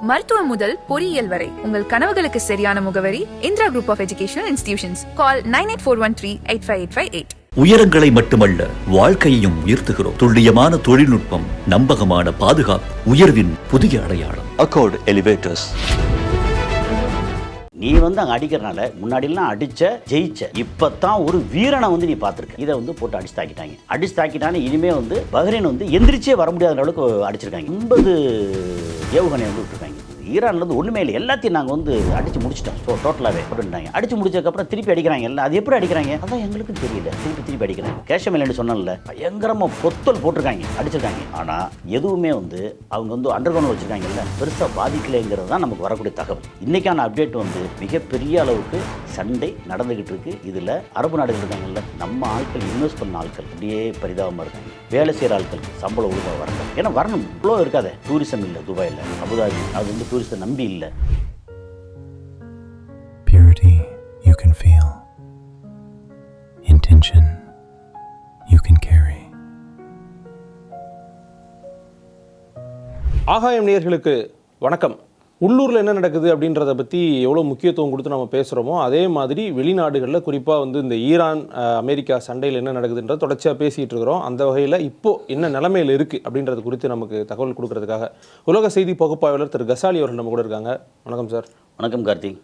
மருத்துவம் முதல் பொறியியல் வரை உங்கள் கனவுகளுக்கு சரியான முகவரி Indira group of educational institutions. Call 9841385858. உயரங்களை மட்டுமல்ல, வாழ்க்கையையும் உயர்த்துகிறோம். துல்லியமான தொழில்நுட்பம், நம்பகமான பாதுகாப்பு, உயர்வின் புதிய அடையாளம். Accord elevators. நீ வந்து அங்கே அடிக்கிறனால முன்னாடிலாம் அடிச்ச ஜெயிச்ச இப்பதான் ஒரு வீரனை வந்து நீ பார்த்துருக்க. இதை வந்து போட்டு அடிச்சு தாக்கிட்டாங்க. இனிமே வந்து பஹ்ரைன் வந்து எந்திரிச்சே வர முடியாத அளவுக்கு அடிச்சிருக்காங்க. 50 ஏவுகணை வந்து விட்டுருக்காங்க. ஈரான்லேருந்து ஒன்றுமே இல்லை, எல்லாத்தையும் நாங்கள் வந்து அடித்து முடிச்சிட்டோம். ஸோ டோட்டலாகவே போட்டுட்டாங்க. அடித்து முடிச்சதுக்கப்புறம் திருப்பி அடிக்கிறாங்க. எல்லாம் அது எப்படி அடிக்கிறாங்க அதான் எங்களுக்கு தெரியல. திருப்பி அடிக்கிறாங்க. கேஷமேலன்னு சொன்னல பயங்கரமாக பொத்தல் போட்டிருக்காங்க, அடிச்சிருக்காங்க. ஆனால் எதுவுமே வந்து அவங்க வந்து அண்டர் கிரவுண்ட் வச்சுருக்காங்கல்ல, பெருசாக பாதிக்கலைங்கிறது தான் நமக்கு வரக்கூடிய தகவல். இன்றைக்கான அப்டேட் வந்து மிகப்பெரிய அளவுக்கு சண்டை நடந்துக்கிட்டு இருக்கு. இதில் அரபு நாடுகள் இருக்காங்கல்ல, நம்ம ஆட்கள் இன்வெஸ்ட் பண்ண ஆட்கள் அப்படியே பரிதாபமாக இருக்காங்க. வேலை செய்கிற ஆட்கள் சம்பளம் ஒழுங்காக வரணும். ஏன்னா வரணும், இவ்வளோ இருக்காது. டூரிசம் இல்லை துபாயில், அபுதாபி, அது வந்து டூரிஸ்ட்டை நம்பி இல்லை. Purity you can feel. Intention you can carry. ஆகாயம் நேயர்களுக்கு வணக்கம். உள்ளூரில் என்ன நடக்குது அப்படின்றத பற்றி எவ்வளோ முக்கியத்துவம் கொடுத்து நம்ம பேசுகிறோமோ அதே மாதிரி வெளிநாடுகளில் குறிப்பாக வந்து இந்த ஈரான் அமெரிக்கா சண்டையில் என்ன நடக்குதுன்றத தொடர்ச்சியாக பேசிகிட்டு இருக்கிறோம். அந்த வகையில் இப்போது என்ன நிலைமையில் இருக்குது அப்படின்றது குறித்து நமக்கு தகவல் கொடுக்கறதுக்காக உலக செய்தி பகுப்பாய்வாளர் திரு கசாலி அவர்கள் நம்ம கூட இருக்காங்க. வணக்கம் சார். வணக்கம் கார்த்திக்.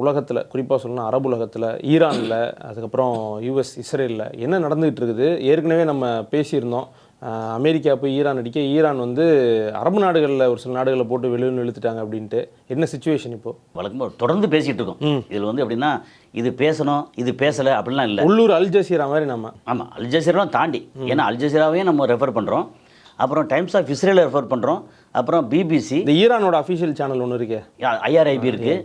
உலகத்தில் குறிப்பாக சொல்லணும்னா அரபு உலகத்தில், ஈரானில், அதுக்கப்புறம் யூஎஸ் இஸ்ரேலில் என்ன நடந்துகிட்டு இருக்குது ஏற்கனவே நம்ம பேசியிருந்தோம். அமெரிக்கா போய் ஈரான் அடிக்க, ஈரான் வந்து அரபு நாடுகளில் ஒரு சில நாடுகளை போட்டு வெளியில் இழுத்துட்டாங்க அப்படின்ட்டு என்ன சிச்சுவேஷன் இப்போது? வழக்கமாக தொடர்ந்து பேசிகிட்டு இருக்கோம். இதில் வந்து எப்படின்னா இது பேசணும் இது பேசலை அப்படிலாம் இல்லை. உள்ளூர் அல் ஜசீரா மாதிரி நம்ம. ஆமாம், அல் ஜசீராவும் தாண்டி, ஏன்னா அல் ஜசீராவையும் நம்ம ரெஃபர் பண்ணுறோம், அப்புறம் டைம்ஸ் ஆஃப் இஸ்ரேலை ரெஃபர் பண்ணுறோம், அப்புறம் பிபிசி, இந்த ஈரானோட அஃபிஷியல் சேனல் ஒன்று இருக்கு, IRIB இருக்குது.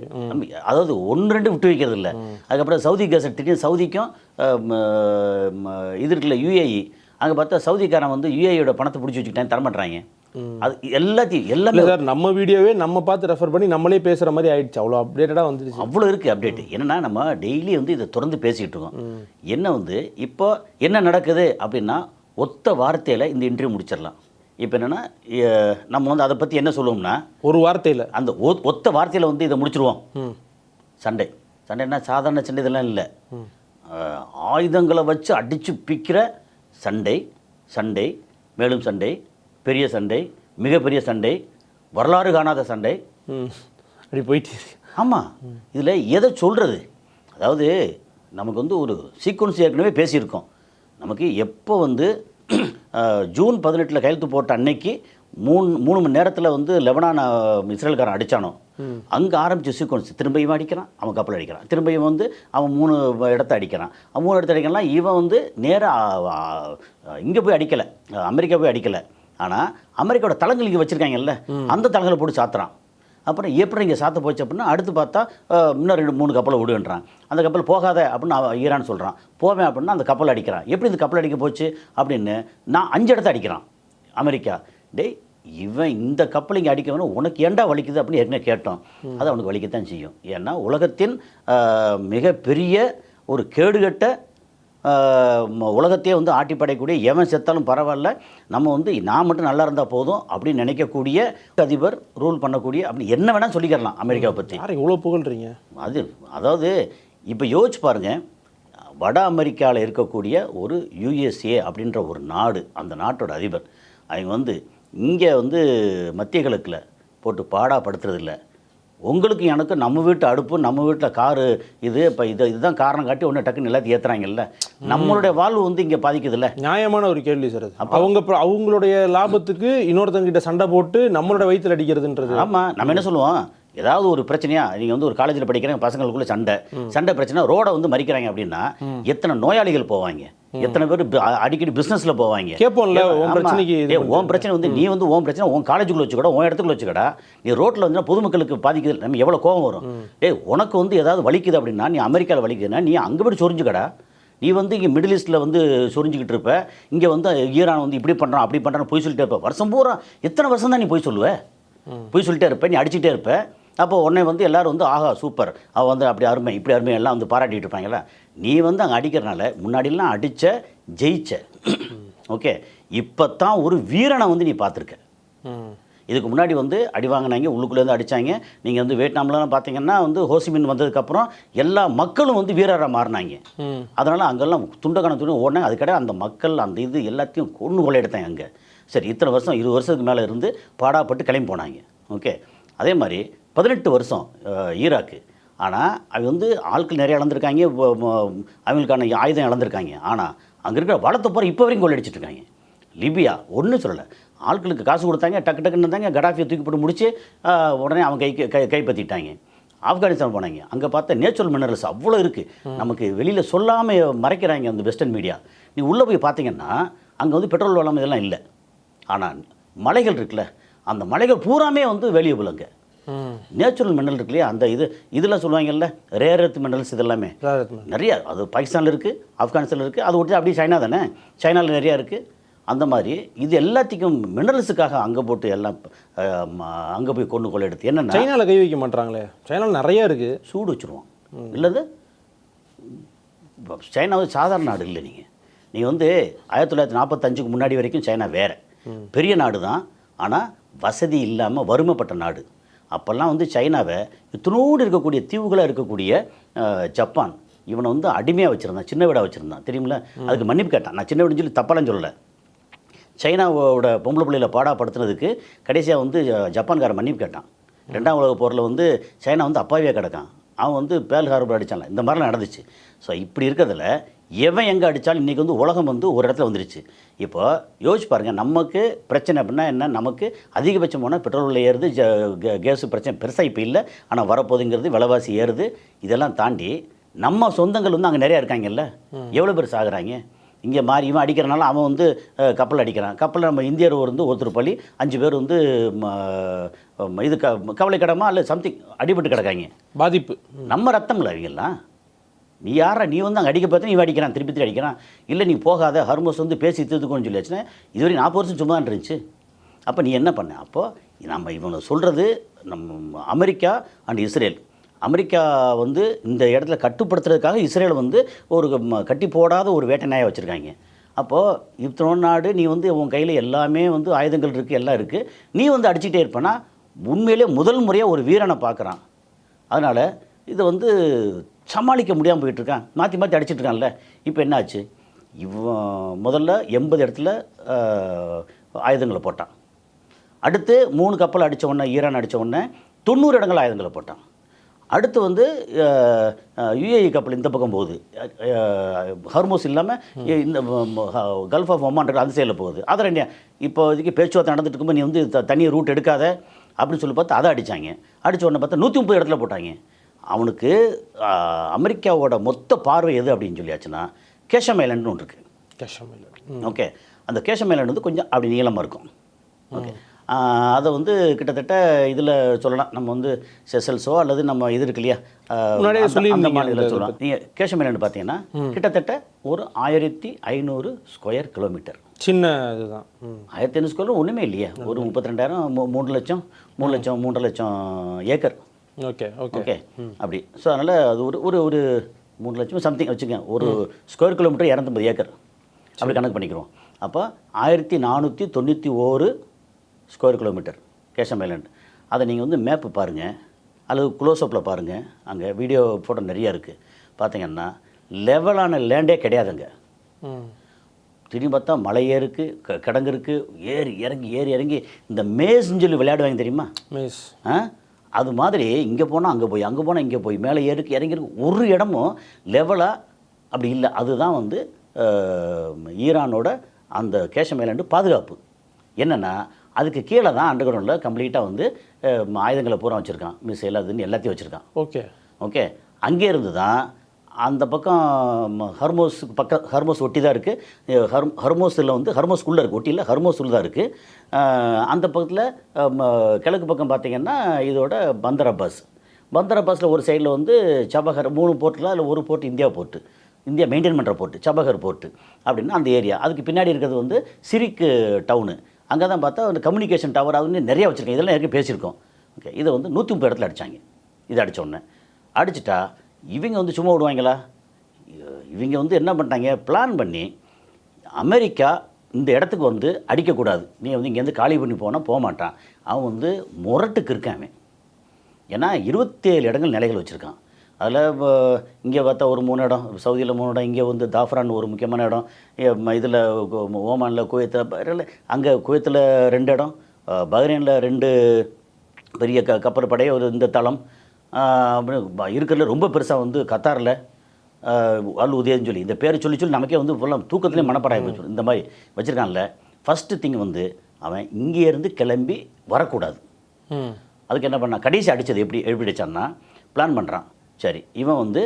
அதாவது 1-2 விட்டு வைக்கிறது இல்லை. அதுக்கப்புறம் சவுதி கேசட், திடீர்னு சவுதிக்கும் இது இருக்குல்ல UAE, அங்கே பார்த்தா சவுதிக்காரன் வந்து UAEயோட பணத்தை பிடிச்சி வச்சுக்கிட்டேன், தரமாட்டுறாங்க. அது எல்லாமே சார் நம்ம வீடியோவே நம்ம பார்த்து ரெஃபர் பண்ணி நம்மளே பேசுகிற மாதிரி ஆயிடுச்சு. அவ்வளோ அப்டேட்டடாக வந்துடுச்சு. அவ்வளோ இருக்குது அப்டேட். என்னென்னா நம்ம டெய்லி வந்து இதை தொடர்ந்து பேசிக்கிட்டு இருக்கோம். என்ன வந்து இப்போ என்ன நடக்குது அப்படின்னா ஒத்த வார்த்தையில் இந்த இன்டர்வியூ முடிச்சிடலாம். இப்போ என்னென்னா நம்ம வந்து அதை பற்றி என்ன சொல்லுவோம்னா ஒரு வார்த்தையில், அந்த ஒத்த வார்த்தையில் வந்து இதை முடிச்சிருவோம். சண்டைன்னா சாதாரண சண்டை இதெல்லாம் இல்லை. ஆயுதங்களை வச்சு அடித்து பிக்கிற சண்டை, மேலும் சண்டை, பெரிய சண்டை, மிகப்பெரிய சண்டை, வரலாறு காணாத சண்டை, அப்படி போயிட்டு. ஆமாம், இதில் எதை சொல்கிறது? அதாவது நமக்கு வந்து ஒரு சீக்வன்ஸ் ஏற்கனவே பேசியிருக்கோம். நமக்கு எப்போ வந்து ஜூன் 18 கையெழுத்து போட்ட அன்னைக்கு 3 மணி நேரத்தில் வந்து லெபனான் இஸ்ரேல்காரன் அடித்தானோ, அங்கே ஆரம்பித்த சீக்வன்ஸ் திரும்பியும் அடிக்கிறான், அவன் கப்பல் அடிக்கிறான், திரும்பியும் வந்து அவன் 3 இடத்த அடிக்கிறான், 3 இடத்த அடிக்கலாம். இவன் வந்து நேராக இங்கே போய் அடிக்கலை, அமெரிக்கா போய் அடிக்கலை. ஆனால் அமெரிக்காவோட தளங்கள் இங்கே வச்சுருக்காங்கல்ல, அந்த தளங்களை போட்டு சாத்துறான். அப்புறம் எப்படி இங்கே சாத்த போச்சு அப்படின்னா அடுத்து பார்த்தா இன்னும் 2-3 கப்பலை விடுன்றான். அந்த கப்பல் போகாத அப்படின்னு ஈரான் சொல்கிறான். போவேன் அப்படின்னா அந்த கப்பல் அடிக்கிறான். எப்படி இந்த கப்பல் அடிக்க போச்சு அப்படின்னு நான் 5 இடத்த அடிக்கிறான் அமெரிக்கா. டேய், இவன் இந்த கப்பல் இங்கே அடிக்க வேணும், உனக்கு ஏண்டா வலிக்குது அப்படின்னு ஏற்கனவே கேட்டோம். அது அவனுக்கு வலிக்கத்தான் செய்யும். ஏன்னா உலகத்தின் மிகப்பெரிய ஒரு கேடுகட்ட உலகத்தையே வந்து ஆட்டி படையக்கூடிய, எவன் செத்தாலும் பரவாயில்ல, நம்ம வந்து நான் மட்டும் நல்லா இருந்தால் போதும் அப்படின்னு நினைக்கக்கூடிய அதிபர், ரூல் பண்ணக்கூடிய, அப்படி என்ன வேணால் சொல்லிக்கிறலாம் அமெரிக்காவை பற்றி. யாரை இவ்வளோ புகழ்றீங்க? அதாவது இப்போ யோசிச்சு பாருங்கள், வட அமெரிக்காவில் இருக்கக்கூடிய ஒரு USA அப்படின்ற ஒரு நாடு, அந்த நாட்டோட அதிபர் அவங்க வந்து இங்கே வந்து மத்திய கிழக்கில் போட்டு பாடாப்படுத்துறதில்ல. உங்களுக்கு எனக்கு நம்ம வீட்டு அடுப்பு, நம்ம வீட்டில் காரு, இது இப்போ இதுதான் காரணம் காட்டி ஒன்று டக்குன்னு எல்லாத்தையும் ஏற்றுறாங்கல்ல. நம்மளுடைய வாழ்வு வந்து இங்கே பாதிக்குதுல்ல. நியாயமான ஒரு கேள்வி சார். அவங்களுடைய லாபத்துக்கு இன்னொருத்தங்கிட்ட சண்டை போட்டு நம்மளோட வயிற்றில் அடிக்கிறதுன்றது. ஆமாம், நம்ம என்ன சொல்லுவோம், ஏதாவது ஒரு பிரச்சனையா, நீங்கள் வந்து ஒரு காலேஜில் படிக்கிறீங்க, பசங்களுக்குள்ள சண்டை பிரச்சனை, ரோடை வந்து மறிக்கிறாங்க அப்படின்னா எத்தனை நோயாளிகள் போவாங்க, எத்தனை பேர் அடிக்கடி பிஸ்னஸில் போவாங்க. கேட்போம்ல, உன் பிரச்சனை வந்து நீ வந்து உன் பிரச்சனை உன் காலேஜுக்குள்ள வச்சுக்கடா, உன் இடத்துக்குள்ள வச்சுக்கடா. நீ ரோட்டில் வந்து பொதுமக்களுக்கு பாதிக்குது, நம்ம எவ்வளோ கோவம் வரும். உனக்கு வந்து ஏதாவது வலிக்குது அப்படின்னா, நீ அமெரிக்காவில் வலிக்குதுன்னா நீ அங்கே போய் சொரிஞ்சுக்கடா. நீ வந்து இங்கே மிடில் ஈஸ்ட்டில் வந்து சொரிஞ்சிக்கிட்டு இருப்ப, இங்கே வந்து ஈரான் வந்து இப்படி பண்ணுறான் அப்படி பண்ணுறான்னு போய் சொல்லிட்டே இருப்ப. வருஷம் பூரா எத்தனை வருஷம் தான் நீ போய் சொல்லுவேன், போய் சொல்லிட்டே இருப்ப, நீ அடிச்சுட்டே இருப்ப. அப்போ உடனே வந்து எல்லோரும் வந்து ஆஹா சூப்பர், அவள் வந்து அப்படி அருமை இப்படி அருமை எல்லாம் வந்து பாராட்டிகிட்டு இருப்பாங்களா. நீ வந்து அங்கே அடிக்கிறனால முன்னாடிலாம் அடித்த ஜெயிச்ச, ஓகே, இப்போ தான் ஒரு வீரனை வந்து நீ பார்த்துருக்க. இதுக்கு முன்னாடி வந்து அடி வாங்கினாங்க, உள்ளுக்குள்ளேருந்து அடித்தாங்க. நீங்கள் வந்து வியட்நாம்லாம் பார்த்தீங்கன்னா வந்து ஹோசிமின் வந்ததுக்கப்புறம் எல்லா மக்களும் வந்து வீரராக மாறினாங்க. அதனால் அங்கெல்லாம் துண்டு ஓடினாங்க. அதுக்கடையே அந்த மக்கள் அந்த இது எல்லாத்தையும் கொண்டு எடுத்தாங்க அங்கே. சரி, இத்தனை வருஷம் 20 வருஷத்துக்கு மேலே இருந்து பாடாப்பட்டு கிளம்பி போனாங்க. ஓகே, அதே மாதிரி 18 வருஷம் ஈராக்கு. ஆனால் அவங்க வந்து ஆட்கள் நிறைய இழந்திருக்காங்க, அவங்களுக்கான ஆயுதம் இழந்திருக்காங்க. ஆனால் அங்கே இருக்கிற வளத்தை போகிற இப்போ வரைக்கும் கொள்ளடிச்சிட்டு இருக்காங்க. லிபியா ஒன்றும் சொல்லலை, ஆட்களுக்கு காசு கொடுத்தாங்க, டக்கு டக்குன்னு இருந்தாங்க, கடாஃபியை தூக்கி போட்டு முடிச்சு உடனே அவங்க கைப்பற்றிட்டாங்க. ஆப்கானிஸ்தான் போனாங்க, அங்கே பார்த்தா நேச்சுரல் மினரல்ஸ் அவ்வளோ இருக்குது, நமக்கு வெளியில் சொல்லாமல் மறைக்கிறாங்க அந்த வெஸ்டர்ன் மீடியா. நீ உள்ளே போய் பார்த்தீங்கன்னா அங்கே வந்து பெட்ரோல் வளம் இதெல்லாம் இல்லை. ஆனால் மலைகள் இருக்குல்ல, அந்த மலைகள் பூராமே வந்து வேல்யூபிள். அங்கே நேச்சுரல் மினரல் இருக்கு இல்லையா, அந்த இதெல்லாம் சொல்லுவாங்கல்ல, ரேர் எர்த் மினரல்ஸ், இதெல்லாமே நிறையா. அது பாகிஸ்தானில் இருக்குது, ஆப்கானிஸ்தானில் இருக்குது, அது ஒட்டி அப்படியே சைனா தானே, சைனாவில் நிறையா இருக்குது. அந்த மாதிரி இது எல்லாத்துக்கும் மினரல்ஸுக்காக அங்கே போட்டு எல்லாம் அங்கே போய் கொள்ள எடுத்து என்னென்னா சைனாவில் கை வைக்க மாட்டாங்களே, சைனாவில் நிறையா இருக்குது, சூடு வச்சுருவோம். இல்லது சைனா வந்து சாதாரண நாடு இல்லை. நீங்கள் வந்து 1945க்கு முன்னாடி வரைக்கும் சைனா வேறு பெரிய நாடு தான். ஆனால் வசதி இல்லாமல் வறுமைப்பட்ட நாடு. அப்போல்லாம் வந்து சைனாவை இத்தினோடு இருக்கக்கூடிய தீவுகளாக இருக்கக்கூடிய ஜப்பான் இவனை வந்து அடிமையாக வச்சுருந்தான், சின்ன வீடாக வச்சுருந்தான், தெரியுமில்ல. அதுக்கு மன்னிப்பு கேட்டான். நான் சின்ன வீடுன்னு சொல்லி தப்பாலாம் சொல்லலை. சைனாவோட பொம்பளை பிள்ளையில் பாடாப்படுத்துனதுக்கு கடைசியாக வந்து ஜப்பான்காரன் மன்னிப்பு கேட்டான். 2ஆம் உலக போரில் வந்து சைனா வந்து அப்பாவியாக கிடக்கான், அவன் வந்து பேர்ல் ஹார்பர் அடித்தான்ல, இந்த மாதிரிலாம் நடந்துச்சு. ஸோ இப்படி இருக்கிறதுல எவன் எங்கே அடித்தாலும் இன்றைக்கி வந்து உலகம் வந்து ஒரு இடத்துல வந்துருச்சு. இப்போ யோசிச்சு பாருங்கள், நமக்கு பிரச்சனை அப்படின்னா என்ன, நமக்கு அதிகபட்சம் போனால் பெட்ரோலில் ஏறுது, கேஸு பிரச்சனை பெருசாக இப்போ இல்லை, ஆனால் வரப்போகுதுங்கிறது, விலைவாசி ஏறுது. இதெல்லாம் தாண்டி நம்ம சொந்தங்கள் வந்து அங்கே நிறையா இருக்காங்கல்ல, எவ்வளோ பேர் சாகுறாங்க. இங்கே மாறி இவன் அடிக்கிறனால அவன் வந்து கப்பல் அடிக்கிறான். கப்பலில் நம்ம இந்தியர் வந்து ஒருத்தர் பள்ளி 5 பேர் வந்து இது கவலைக்கிடமா இல்லை சம்திங் அடிபட்டு கிடக்காங்க. பாதிப்பு நம்ம ரத்தம்ல அவங்கெல்லாம். நீ யாரா, நீ வந்து அங்கே அடிக்க பார்த்து நீ அடிக்கிறான், திருப்பி அடிக்கிறான். இல்லை நீ போகாத, ஹர்மோஸ் வந்து பேசி தீர்த்துக்கோன்னு சொல்லியாச்சுன்னா இதுவரை 40 வருஷம் சும்மா தான் இருந்துச்சு. அப்போ நீ என்ன பண்ண? அப்போது நம்ம இவங்க சொல்கிறது நம்ம அமெரிக்கா அண்ட் இஸ்ரேல். அமெரிக்கா வந்து இந்த இடத்துல கட்டுப்படுத்துறதுக்காக இஸ்ரேல் வந்து ஒரு கட்டி போடாத ஒரு வேட்டை நாயை வச்சுருக்காங்க. அப்போது இத்தனை நாடு நீ வந்து உன் கையில் எல்லாமே வந்து ஆயுதங்கள் இருக்குது, எல்லாம் இருக்குது, நீ வந்து அடிச்சுட்டே இருப்பேன்னா உண்மையிலே முதல் முறையாக ஒரு வீரனை பார்க்குறான். அதனால் இதை வந்து சமாளிக்க முடியாமல் போயிட்டுருக்கான், மாற்றி மாற்றி அடிச்சிட்ருக்கான்ல. இப்போ என்னாச்சு, இவன் முதல்ல 80 இடத்துல ஆயுதங்களை போட்டான். அடுத்து 3 கப்பல் அடித்த உடனே, ஈரான் அடித்த உடனே 90 இடங்கள் ஆயுதங்களை போட்டான். அடுத்து வந்து யுஏஇ கப்பல் இந்த பக்கம் போகுது, ஹர்மோஸ் இல்லாமல் இந்த கல்ஃப் ஆஃப் ஒமான் அந்த சைடில் போகுது. அதை ரெண்டு இப்போதைக்கு பேச்சுவார்த்தை நடந்துட்டு இருக்கும்போது நீ வந்து தனியாக ரூட் எடுக்காத அப்படின்னு சொல்லி பார்த்து அதை அடித்தாங்க. அடித்த உடனே பார்த்தா 130 இடத்துல போட்டாங்க. அவனுக்கு அமெரிக்காவோட மொத்த பார்வை எது அப்படின்னு சொல்லியாச்சுன்னா கேஷம் ஐலண்டுன்னு ஒன்று இருக்குது. கேஷம் ஐலண்ட், ஓகே. அந்த கேஷம் ஐலண்ட் வந்து கொஞ்சம் அப்படி நீளமாக இருக்கும். ஓகே, அதை வந்து கிட்டத்தட்ட இதில் சொல்லலாம், நம்ம வந்து செசல்ஸோ அல்லது நம்ம இது இருக்கு இல்லையா, அந்த மாநிலத்தில் சொல்லலாம். நீங்கள் கேஷம் ஐலண்டு பார்த்தீங்கன்னா கிட்டத்தட்ட ஒரு 1500 ஸ்கொயர் கிலோமீட்டர். சின்ன இதுதான். 1500 ஸ்கொயர் ஒன்றுமே இல்லையா, ஒரு 32,000, 3 லட்சம் 3 லட்சம் ஏக்கர். ஓகே ஓகே ஓகே அப்படி. ஸோ அதனால் அது ஒரு ஒரு 3 லட்சம் சம்திங் வச்சுக்கோங்க, ஒரு ஸ்கொயர் கிலோமீட்டர் 250 ஏக்கர் அப்படி கணக்கு பண்ணிக்கிறோம். அப்போ 1491 ஸ்கொயர் கிலோமீட்டர் கேஷம் ஐலண்ட். அதை நீங்கள் வந்து மேப்பு பாருங்கள் அல்லது க்ளோஸ்அப்பில் பாருங்கள், அங்கே வீடியோ ஃபோட்டோ நிறையா இருக்குது. பார்த்தீங்கன்னா லெவலான லேண்டே கிடையாதுங்க. திரும்பி பார்த்தா மலையே இருக்குது, கிடங்கு இருக்குது, ஏறி இறங்கி இந்த மேஸ்ன்னு சொல்லி விளையாடுவாங்க தெரியுமா, மேஸ். அது மாதிரி இங்கே போனால் அங்கே போய், அங்கே போனால் இங்கே போய், மேலே இறங்கிருக்கு, ஒரு இடமும் லெவலாக அப்படி இல்லை. அதுதான் வந்து ஈரானோட அந்த கேஷம் ஐலண்டு பாதுகாப்பு. என்னென்னா அதுக்கு கீழே தான் அண்டர் கிரவுண்டில் கம்ப்ளீட்டாக வந்து ஆயுதங்களை பூரா வச்சுருக்கான், மிசைல் அதுன்னு எல்லாத்தையும் வச்சுருக்கான். Okay okay. அங்கேருந்து தான் அந்த பக்கம் ஹர்மோஸ் ஒட்டி தான் இருக்குது. ஹர்மோஸில் வந்து ஹர்மோஸ்குள்ளே இருக்குது, ஒட்டி இல்லை, ஹர்மோஸுள்ள தான் இருக்குது. அந்த பக்கத்தில் கிழக்கு பக்கம் பார்த்திங்கன்னா இதோட பந்தர் அப்பாஸில் ஒரு சைடில் வந்து சபஹர், 3 போர்ட்டில் அதில் ஒரு port India port, India maintain பண்ணுற போர்ட்டு சபஹர் போர்ட்டு அப்படின்னா அந்த ஏரியா. அதுக்கு பின்னாடி இருக்கிறது வந்து சிரிக் டவுனு. அங்கே தான் பார்த்தா அந்த கம்யூனிகேஷன் டவர் அதுன்னு நிறையா வச்சுருக்கேன், இதெல்லாம் ஏற்கனவே பேசியிருக்கோம். ஓகே, இதை வந்து 130 இடத்துல அடித்தாங்க. இதை அடித்தோடனே அடிச்சிட்டா இவங்க வந்து சும்மா விடுவாங்களா? இவங்க வந்து என்ன பண்ணிட்டாங்க, பிளான் பண்ணி அமெரிக்கா இந்த இடத்துக்கு வந்து அடிக்கக்கூடாது, நீ வந்து இங்கேருந்து காலி பண்ணி போனால் போக மாட்டான். அவன் வந்து முரட்டுக்கு இருக்கான் அவன். ஏன்னா 27 இடங்கள் நிலைகள் வச்சுருக்கான். அதில் இங்கே பார்த்தா ஒரு 3 இடம், சவுதியில் 3 இடம், இங்கே வந்து தாஃப்ரான் ஒரு முக்கியமான இடம், இதில் ஓமானில் குவைத்தில், அங்கே குவைத்தில் 2 இடம், பஹ்ரைனில் 2 பெரிய கப்பல் படை ஒரு இந்த தளம், இருக்கிறதுல ரொம்ப பெருசாக வந்து கத்தாரில் அல் உதயன்னு சொல்லி இந்த பேர் சொல்லி நமக்கே வந்து ஃபுல்லாக தூக்கத்துலேயே மனப்படாய் போச்சு. இந்த மாதிரி வச்சுருக்கான்ல. ஃபஸ்ட்டு திங் வந்து அவன் இங்கேருந்து கிளம்பி வரக்கூடாது. அதுக்கு என்ன பண்ணான், கடைசி அடித்தது எப்படி அடித்தான்னா பிளான் பண்ணுறான். சரி, இவன் வந்து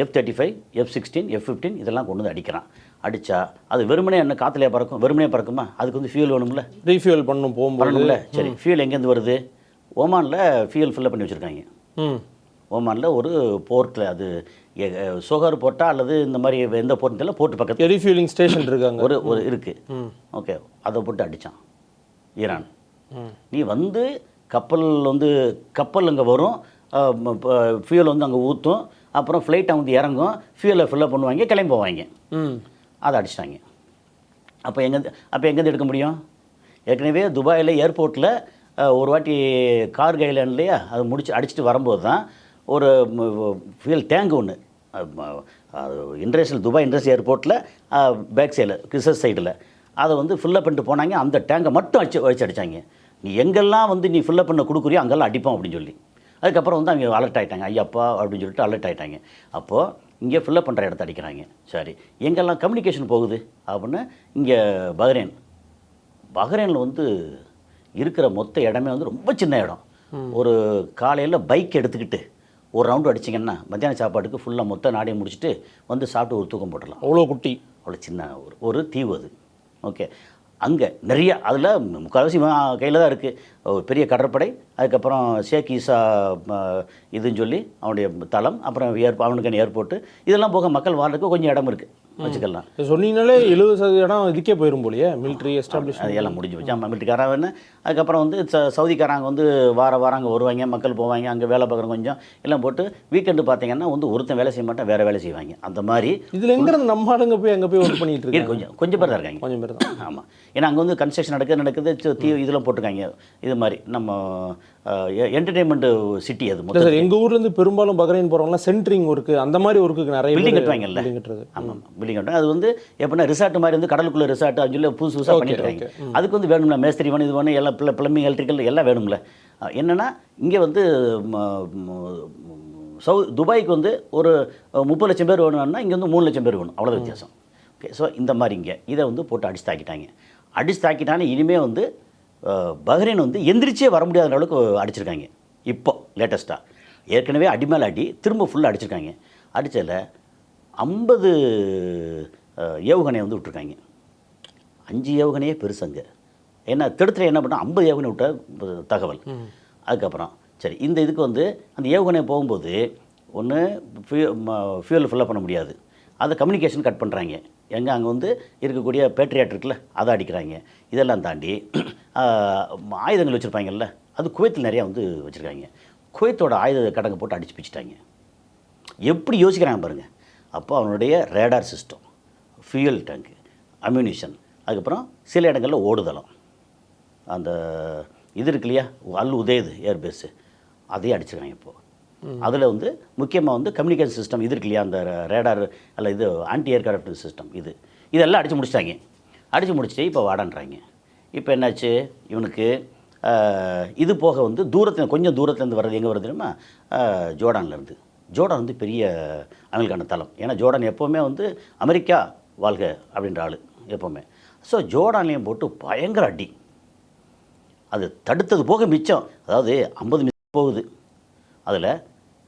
F-35, F-16, F-15 இதெல்லாம் கொண்டு வந்து அடிக்கிறான். அடித்தா அது வெறுமனே என்ன காற்றுலையே பறக்கும், வெறுமனே பறக்குமா, அதுக்கு வந்து ஃபியூல் வேணும்ல, ரீஃபியூல் பண்ணணும்ல. சரி, ஃபியூல் எங்கேருந்து வருது, ஓமானில் ஃபியூல் ஃபில்லப் பண்ணி வச்சுருக்காங்க. ஓமானில் ஒரு போர்ட்டில், அது சோகார் போர்ட்டா அல்லது இந்த மாதிரி எந்த போர்ட்டில் போர்ட்டு பக்கத்தில் ரீஃபியூலிங் ஸ்டேஷன் இருக்காங்க, ஒரு இருக்குது. ஓகே, அதை போட்டு அடித்தான் ஈரான். நீ வந்து கப்பல் அங்கே வரும், ஃபியூல் வந்து அங்கே ஊற்றும், அப்புறம் ஃப்ளைட்டை வந்து இறங்கும், ஃபியூலை ஃபில்லப் பண்ணுவாங்க, கிளம்பி போவாங்க. அதை அடிச்சிட்டாங்க. அப்போ எங்கேருந்து எடுக்க முடியும்? ஏற்கனவே துபாயில் ஏர்போர்ட்டில் ஒரு வாட்டி கார்கோ ஐலாண்ட்லையே அது அடிச்சுட்டு வரும்போது தான் ஒரு ஃபியூல் டேங்க் ஒன்று துபாய் இன்டர்நேஷனல் ஏர்போர்ட்டில் பேக் சைடில் கிறிஸ்டல் சைடில் அதை வந்து ஃபில்லப் பண்ணிட்டு போனாங்க. அந்த டேங்கை மட்டும் வச்சு அடித்தாங்க. நீ எங்கெல்லாம் வந்து நீ ஃபில்லப் பண்ண கொடுக்குறியோ அங்கெல்லாம் அடிப்போம் அப்படின்னு சொல்லி. அதுக்கப்புறம் வந்து அவங்க அலர்ட் ஆகிட்டாங்க, ஐயாப்பா அப்படின்னு சொல்லிட்டு அலர்ட் ஆகிட்டாங்க. அப்போது இங்கே ஃபில்லப் பண்ணுற இடத்த அடிக்கிறாங்க. சரி, எங்கெல்லாம் கம்யூனிகேஷன் போகுது அப்படின்னு இங்கே பஹ்ரைனில் வந்து இருக்கிற மொத்த இடமே வந்து ரொம்ப சின்ன இடம். ஒரு காலையில் பைக் எடுத்துக்கிட்டு ஒரு ரவுண்டு அடிச்சிங்கன்னா மத்தியான சாப்பாட்டுக்கு ஃபுல்லாக மொத்த நாடையும் முடிச்சுட்டு வந்து சாப்பிட்டு ஒரு தூக்கம் போட்டுடலாம். அவ்வளோ குட்டி, அவ்வளோ சின்ன ஒரு தீவு அது. ஓகே, அங்கே நிறைய அதில் முக்கால்வாசி கையில் தான் இருக்குது. ஒரு பெரிய கடற்படை, அதுக்கப்புறம் ஷேக் ஈசா இதுன்னு சொல்லி அவனுடைய தளம், அப்புறம் அவனுக்கான ஏர்போர்ட்டு, இதெல்லாம் போக மக்கள் வாழ்றதுக்கு கொஞ்சம் இடம் இருக்குது வச்சுக்கலாம். சொன்னீங்கனாலே 70% இடம் இதுக்கே போயிடும் போலியே, மிலிட்ரி எஸ்டாப்ளிஷ் அதெல்லாம் முடிஞ்சு போச்சு. ஆமாம், மிலிட்ரிக்காரன். அதுக்கப்புறம் வந்து சவுதிக்காரங்க வந்து வாரம் அங்கே வருவாங்க, மக்கள் போவாங்க, அங்கே வேலை பார்க்குறோம் கொஞ்சம் எல்லாம் போட்டு. வீக்கெண்டு பார்த்தீங்கன்னா வந்து ஒருத்தன் வேலை செய்ய மாட்டான், வேறு வேலை செய்வாங்க. அந்த மாதிரி இதில் எங்கேருந்து நம்ம ஆளுங்க போய் அங்கே போய் ஒர்க் பண்ணிட்டு இருக்காங்க? கொஞ்சம் பேர் தான் இருக்காங்க, கொஞ்சம் பேர் தான். ஆமாம், ஏன்னா அங்கே வந்து கன்ஸ்ட்ரக்ஷன் நடக்குது, இதெல்லாம் போட்டிருக்காங்க. இது மாதிரி நம்ம என்டர்டெயின்மெண்ட் சிட்டி அது மொத்தம். சார், எங்கள் ஊர்லேருந்து பெரும்பாலும் பஹ்ரைன் போகிறவங்களாம் சென்ட்ரிங் ஒர்க்கு அந்த மாதிரி ஒர்க்குக்கு நிறைய பில்டிங் கட்டுவாங்கல்ல. ஆமாம், பில்டிங் கட்டுவாங்க. அது வந்து எப்படின்னா ரிசார்ட் மாதிரி வந்து கடலுக்குள்ள ரிசார்ட் அது சொல்லி புதுசாக பண்ணிட்டு இருக்காங்க. அதுக்கு வந்து வேணும்ல, மேஸ்திரி வேணும், இது வேணும், எல்லாம் பிளம்பிங் எலக்ட்ரிக்கல் எல்லாம் வேணும்ல. என்னென்னா இங்கே வந்து துபாய்க்கு வந்து ஒரு 30 லட்சம் பேர் வேணும்னா இங்கே வந்து 3 லட்சம் பேர் வேணும், அவ்வளோ வித்தியாசம். ஓகே, ஸோ இந்த மாதிரி இங்கே இதை வந்து போட்டு அடிச்சு தாக்கிட்டானே. இனிமேல் வந்து பஹ்ரைன் வந்து எந்திரிச்சே வர முடியாத அளவுக்கு அடிச்சிருக்காங்க. இப்போ லேட்டஸ்ட்டாக ஏற்கனவே அடிமேல் அடி திரும்ப ஃபுல்லாக அடிச்சிருக்காங்க. அடித்ததில் 50 ஏவுகணையை வந்து விட்டுருக்காங்க. 5 ஏவுகணையே பெருசுங்க. ஏன்னா திடத்தில் என்ன பண்ணால் 50 ஏவுகணை விட்ட தகவல். அதுக்கப்புறம் சரி, இந்த இதுக்கு வந்து அந்த ஏவுகணை போகும்போது ஒன்று ஃபியூல் ஃபில்லப் பண்ண முடியாது, அதை கம்யூனிகேஷன் கட் பண்ணுறாங்க. அங்கே வந்து இருக்கக்கூடிய பேட்ரியாட் இருக்குல்ல, அதை அடிக்கிறாங்க. இதெல்லாம் தாண்டி ஆயுதங்கள் வச்சுருப்பாங்கல்ல, அது குவைத்தில் நிறையா வந்து வச்சுருக்காங்க. குவைத்தோட ஆயுத கடங்க போட்டு அடிச்சு பிடிச்சிட்டாங்க. எப்படி யோசிக்கிறாங்க பாருங்கள். அப்போ அவனுடைய radar system, fuel tank, ammunition, அதுக்கப்புறம் சில இடங்களில் ஓடுதளம், அந்த இது இருக்கு இல்லையா, அல் உதேது ஏர்பேஸு, அதையும் அடிச்சிருக்காங்க. இப்போது அதில் வந்து முக்கியமாக வந்து கம்யூனிகேஷன் சிஸ்டம் இது இருக்கு இல்லையா, அந்த ரேடார் அல்ல இது ஆன்டி ஏர்கிராஃப்ட் சிஸ்டம், இதெல்லாம் அடித்து முடிச்சிட்டாங்க. அடித்து முடிச்சுட்டு இப்போ வாடான்றாங்க. இப்போ என்னாச்சு, இவனுக்கு இது போக வந்து கொஞ்சம் தூரத்துலேருந்து வர்றது எங்கே வருது தெரியுமா, ஜோர்டான்லேருந்து. ஜோர்டான் வந்து பெரிய அவங்களுக்கான தளம். ஏன்னா ஜோர்டான் எப்போவுமே வந்து அமெரிக்கா வாழ்க அப்படின்ற ஆள் எப்போவுமே. ஸோ ஜோர்டான்லேயும் போட்டு பயங்கர அடி. அது தடுத்தது போக மிச்சம், அதாவது 50 மிச்சம் போகுது, அதில்